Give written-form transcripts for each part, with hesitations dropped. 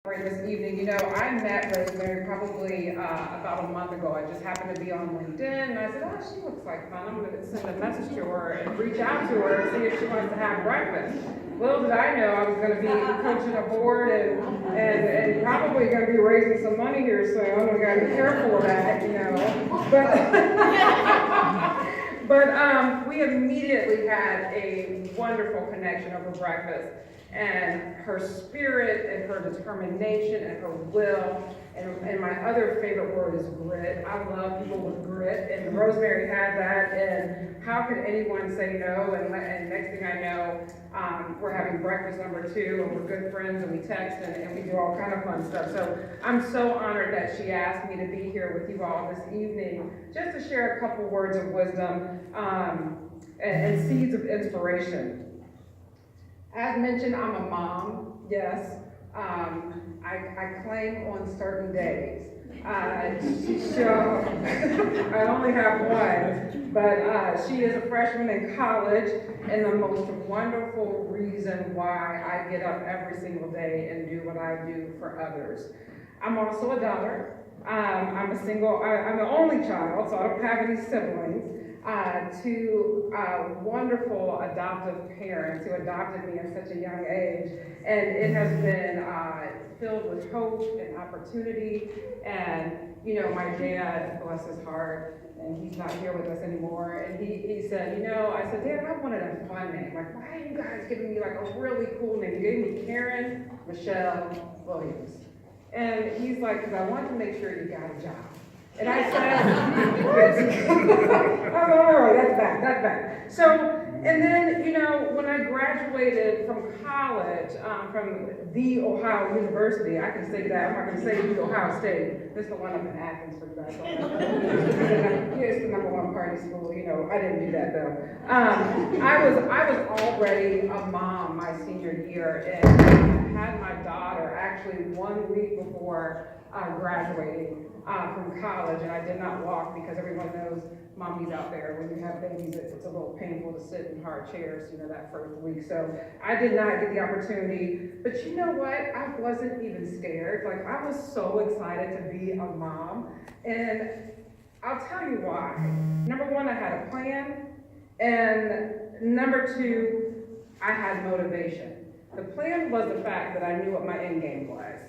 This evening. I met Rosemary probably about a month ago. I just happened to be on LinkedIn, and I said, oh, she looks like fun. I'm going to send a message to her and reach out to her and see if she wants to have breakfast. Little did I know I was going to be coaching a board and probably going to be raising some money here soon. We got to be careful of that. But we immediately had a wonderful connection over breakfast. And her spirit and her determination and her will, and my other favorite word is grit. I love people with grit, and Rosemary had that, and how could anyone say no? And next thing I know, we're having breakfast number 2, and we're good friends, and we text, and we do all kind of fun stuff. So I'm so honored that she asked me to be here with you all this evening, just to share a couple words of wisdom and seeds of inspiration. As mentioned, I'm a mom, yes. I claim on certain days. I only have one, but she is a freshman in college, and the most wonderful reason why I get up every single day and do what I do for others. I'm also a daughter. I'm the only child, so I don't have any siblings. To wonderful adoptive parents who adopted me at such a young age, and it has been filled with hope and opportunity. And my dad, bless his heart, and he's not here with us anymore, and he said, I said, Dad, I wanted a fun name. Like, why are you guys giving me like a really cool name? You gave me Karen Michelle Williams. And he's like, because I wanted to make sure you got a job. And I said, what? All right, that's back. So, and then, when I graduated from college, from the Ohio University, I can say that, I'm not going to say the Ohio State, this is the one up in Athens for you guys. It's the number 1 party school, I didn't do that though. I was already a mom my senior year, and I had my daughter actually 1 week before graduating from college, and I did not walk because everyone knows mommies out there, when you have babies, it's a little painful to sit in hard chairs, that first week. So I did not get the opportunity, but you know what? I wasn't even scared. Like, I was so excited to be a mom, and I'll tell you why. Number 1, I had a plan, and number 2, I had motivation. The plan was the fact that I knew what my end game was.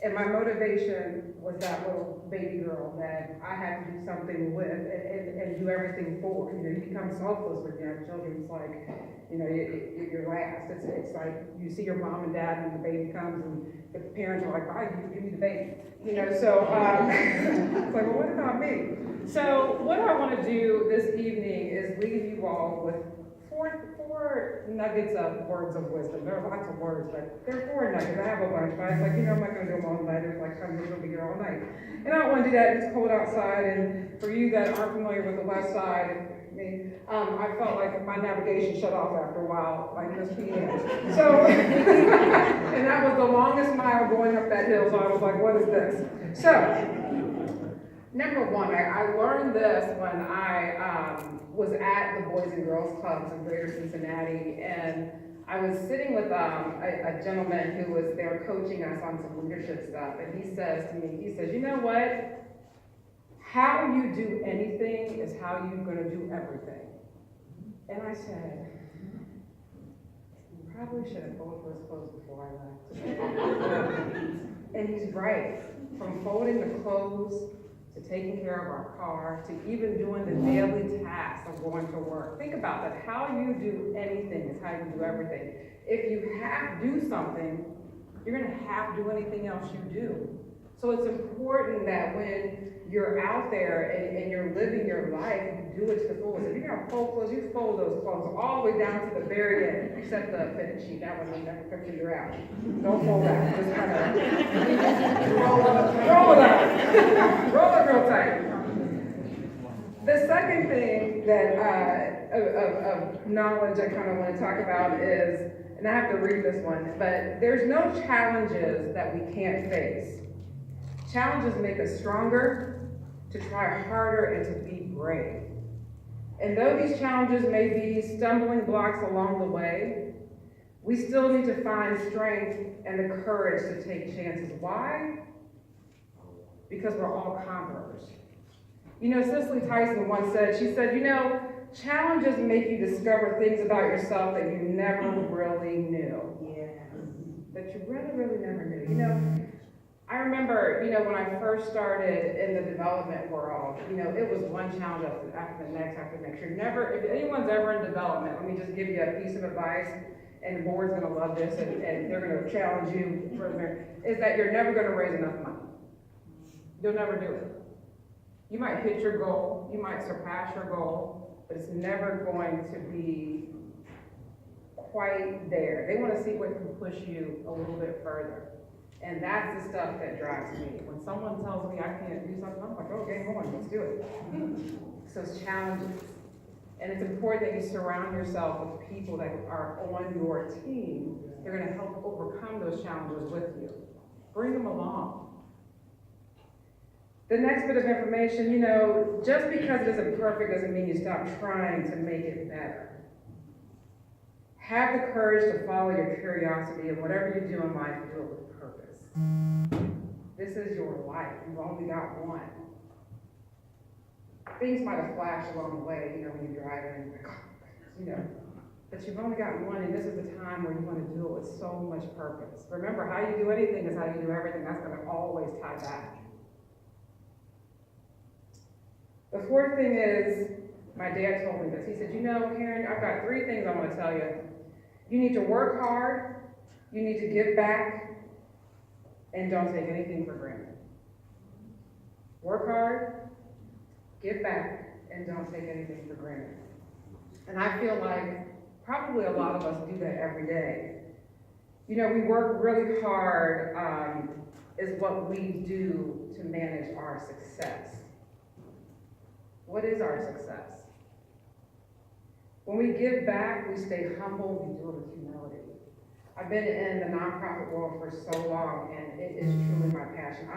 And my motivation was that little baby girl that I had to do something with and do everything for. You become selfless with your children. It's like, you're last. It's like you see your mom and dad and the baby comes and the parents are like, bye, you give me the baby. So it's like, well, what about me? So what I want to do this evening is leave you all with four nuggets of words of wisdom. There are lots of words, but there are 4 nuggets. I have a bunch, but it's like, I'm not going to do them all night. It's like, I'm going to be here all night. And I don't want to do that. It's cold outside, and for you that aren't familiar with the West Side, I felt like my navigation shut off after a while, like this PM. So, and that was the longest mile going up that hill, so I was like, what is this? So, number 1, I learned this when I was at the Boys and Girls Clubs in Greater Cincinnati, and I was sitting with a gentleman who was there coaching us on some leadership stuff, and he says to me, you know what? How you do anything is how you're going to do everything. And I said, you probably should have folded those clothes before I left. And he's right. From folding the clothes, to taking care of our car, to even doing the daily tasks of going to work. Think about that. How you do anything is how you do everything. If you have to do something, you're going to have to do anything else you do. So it's important that when you're out there and you're living your life, you do it to the fullest. If you're going to fold clothes, you fold those clothes all the way down to the very end, except the fitted sheet. That one, that picture you're out. Don't fold that. Just kind of roll it up. Roll it real tight. The second thing that of knowledge I kind of want to talk about is, and I have to read this one, but there's no challenges that we can't face. Challenges make us stronger, to try harder, and to be brave. And though these challenges may be stumbling blocks along the way, We still need to find strength and the courage to take chances. Why? Because we're all conquerors. You know, Cicely Tyson once said, she said, you know, challenges make you discover things about yourself that you never really knew. Yeah. That you really, really never knew. You know, I remember, you know, when I first started in the development world, you know, it was one challenge after the next, after the next. You're never, if anyone's ever in development, let me just give you a piece of advice, and the board's gonna love this, and they're gonna challenge you further, is that you're never gonna raise enough money. You'll never do it. You might hit your goal, you might surpass your goal, but it's never going to be quite there. They wanna see what can push you a little bit further. And that's the stuff that drives me. When someone tells me I can't do something, I'm like, oh, game on, let's do it. So it's challenges. And it's important that you surround yourself with people that are on your team. They're gonna help overcome those challenges with you. Bring them along. The next bit of information, you know, just because it isn't perfect doesn't mean you stop trying to make it better. Have the courage to follow your curiosity, and whatever you do in life, do it with purpose. This is your life. You've only got one. Things might have flashed along the way, you know, when you're driving, you know, but you've only got one, and this is the time where you want to do it with so much purpose. Remember, how you do anything is how you do everything. That's going to always tie back. The fourth thing is, my dad told me this. He said, you know, Karen, I've got 3 things I want to tell you. You need to work hard, you need to give back, and don't take anything for granted. Work hard, give back, and don't take anything for granted. And I feel like probably a lot of us do that every day. You know, we work really hard, is what we do to manage our success. What is our success? When we give back, we stay humble, we do it with humility. I've been in the nonprofit world for so long, and it is truly my passion.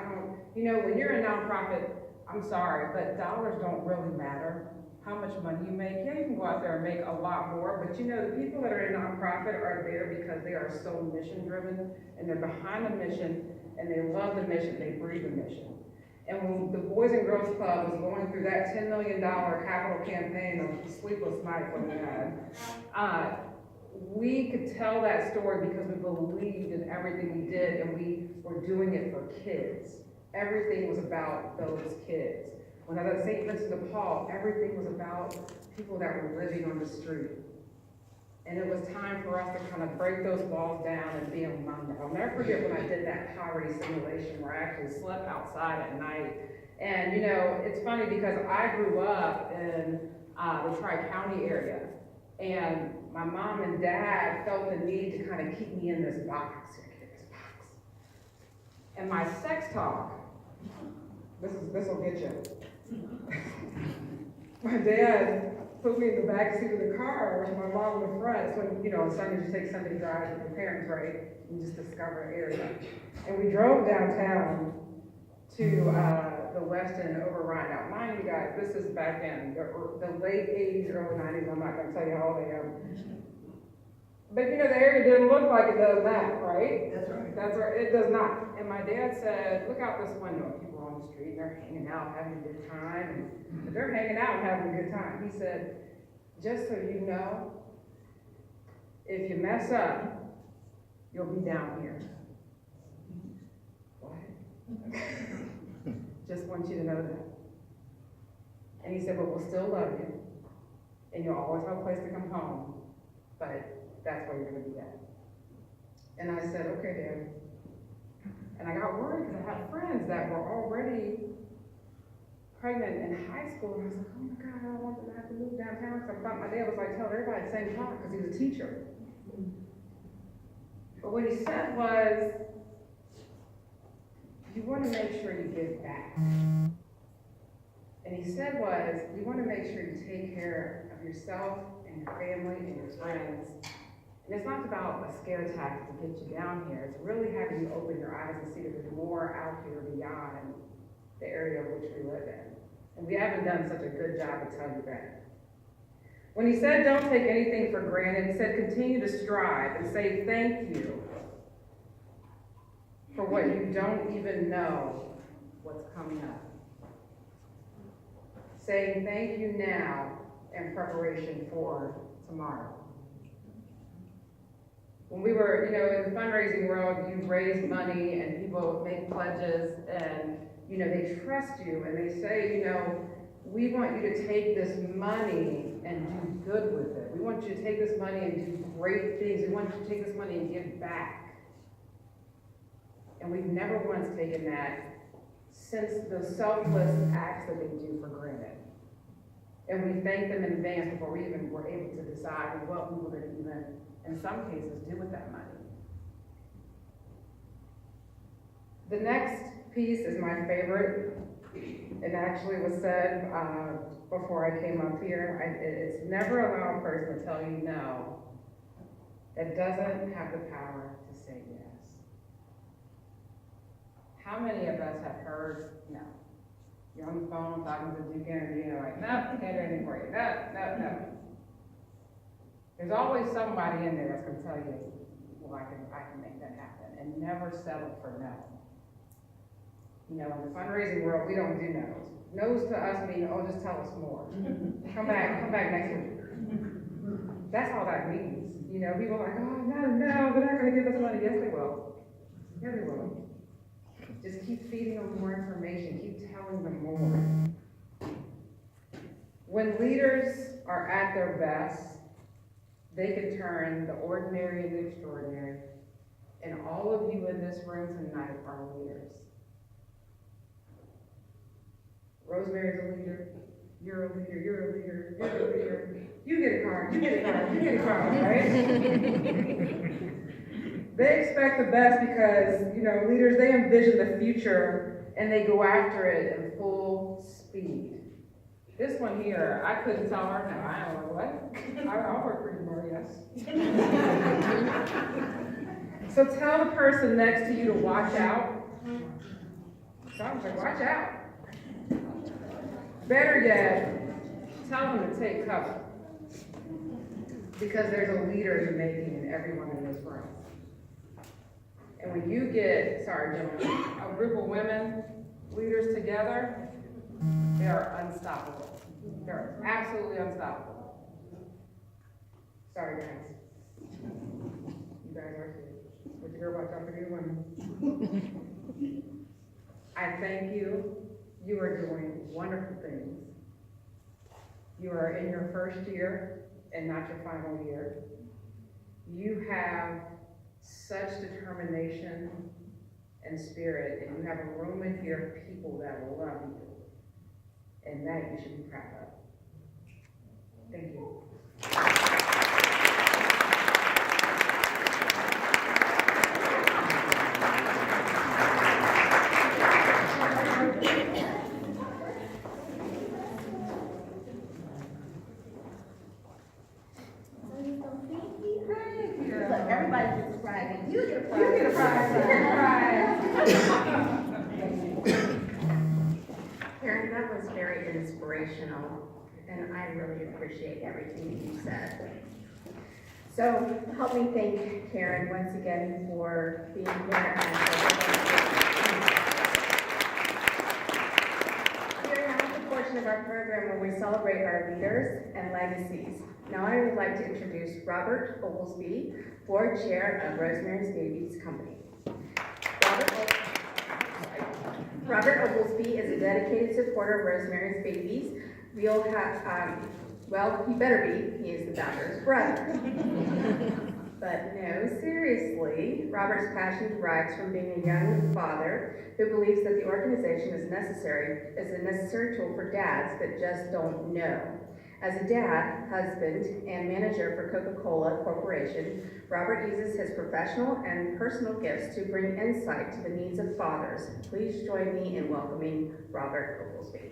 You know, when you're a nonprofit, I'm sorry, but dollars don't really matter. How much money you make, yeah, you can go out there and make a lot more, but you know, the people that are in nonprofit are there because they are so mission driven, and they're behind the mission, and they love the mission, they breathe the mission. And when the Boys and Girls Club was going through that $10 million capital campaign of sleepless nights that we had, we could tell that story because we believed in everything we did, and we were doing it for kids. Everything was about those kids. When I was at St. Vincent de Paul, everything was about people that were living on the street. And it was time for us to kind of break those walls down and be among them. I'll never forget when I did that poverty simulation where I actually slept outside at night. And you know, it's funny because I grew up in the Tri-County area. And my mom and dad felt the need to kind of keep me in this box. And my sex talk, this will get you. My dad put me in the back seat of the car with my mom in the front. It's when, you know, on Sundays you take Sunday drives with your parents, right? You just discover an area. And we drove downtown to the Weston Override. Now, mind you guys, this is back in the late 80s, early 90s. I'm not going to tell you how old I am. But you know, the area didn't look like it does now, right? That's right. That's right, it does not. And my dad said, look out this window. People are on the street, they're hanging out, having a good time. And they're hanging out and having a good time. He said, just so you know, if you mess up, you'll be down here. What? Just want you to know that. And he said, but we'll still love you. And you'll always have a place to come home. But that's where you're going to be at. And I said, okay, Dad. And I got worried because I had friends that were already pregnant in high school. And I was like, oh my God, I don't want them to have to move downtown. Because I thought my dad was like telling everybody the same talk because he was a teacher. But what he said was, you want to make sure you give back. And he said was, you want to make sure you take care of yourself and your family and your friends. And it's not about a scare tactic to get you down here. It's really having you open your eyes and see that there's more out here beyond the area of which we live in. And we haven't done such a good job of telling you that. When he said don't take anything for granted, he said continue to strive and say thank you for what you don't even know what's coming up. Saying thank you now in preparation for tomorrow. When we were, in the fundraising world, you raise money and people make pledges and, they trust you and they say, we want you to take this money and do good with it. We want you to take this money and do great things. We want you to take this money and give back. And we've never once taken that since the selfless acts that they do for granted. And we thank them in advance before we even were able to decide what we were going to even, in some cases, do with that money. The next piece is my favorite. It actually was said before I came up here. It's never allow a person to tell you no that doesn't have the power to say yes. How many of us have heard no? You're on the phone talking to Duke Energy and you're like, no, can't do anything for you. No. There's always somebody in there that's going to tell you, well, I can make that happen, and never settle for no. In the fundraising world, we don't do no's. No's to us mean, oh, just tell us more. Come back next week. That's all that means. People are like, oh, no, they're not going to give us money. Yes, they will. Yeah, they will. Just keep feeding them more information. Keep telling them more. When leaders are at their best, they can turn the ordinary into extraordinary. And all of you in this room tonight are leaders. Rosemary's a leader. You're a leader. You're a leader. You're a leader. You get a card. You get a card. You get a card, right? They expect the best because, leaders, they envision the future and they go after it in full speed. This one here, I couldn't tell her, no, I don't know what. I'll work for you more, yes. So tell the person next to you to watch out. Tell them to watch out. Better yet, tell them to take cover. Because there's a leader in the making in everyone in this room. And when you get, gentlemen, a group of women, leaders together, they are unstoppable. They're absolutely unstoppable. Sorry, guys. You guys are too. What you hear about Dr. Women? I thank you. You are doing wonderful things. You are in your first year and not your final year. You have such determination and spirit, and you have a room in here of people that will love you, and that you should be proud of. Thank you. Karen, that was very inspirational, and I really appreciate everything you said. So help me thank Karen once again for being here. We are now at the portion of our program where we celebrate our leaders and legacies. Now I would like to introduce Robert Oglesby, Board Chair of Rosemary's Babies Company. Robert Oglesby is a dedicated supporter of Rosemary's Babies. We'll have, he better be. He is the founder's brother. But no, seriously, Robert's passion derives from being a young father who believes that the organization is a necessary tool for dads that just don't know. As a dad, husband, and manager for Coca-Cola Corporation, Robert uses his professional and personal gifts to bring insight to the needs of fathers. Please join me in welcoming Robert Oglesby.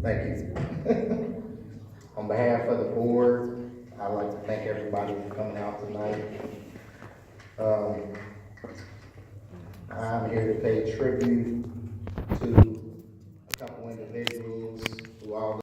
Thank you. On behalf of the board, I'd like to to thank everybody for coming out tonight. I'm here to pay tribute to a couple individuals who all